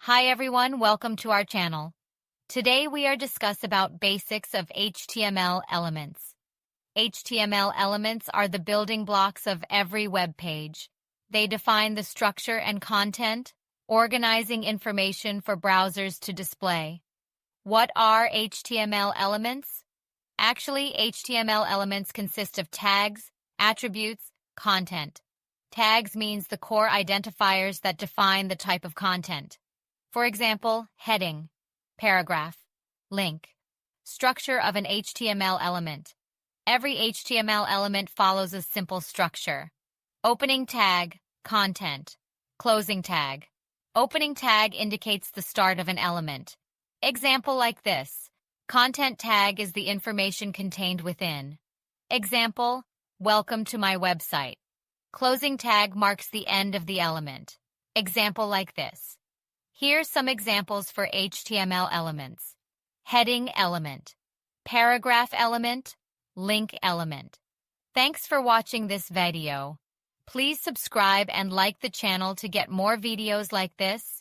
Hi everyone, welcome to our channel. Today we are discuss about basics of HTML elements. HTML elements are the building blocks of every web page. They define the structure and content, organizing information for browsers to display. What are HTML elements? Actually, HTML elements consist of tags, attributes, content. Tags means the core identifiers that define the type of content. For example, heading, paragraph, link. Structure of an HTML element. Every HTML element follows a simple structure. Opening tag, content. Closing tag. Opening tag indicates the start of an element. Example like this. Content tag is the information contained within. Example, welcome to my website. Closing tag marks the end of the element. Example like this. Here's some examples for HTML elements. Heading element. Paragraph element. Link element. Thanks for watching this video. Please subscribe and like the channel to get more videos like this.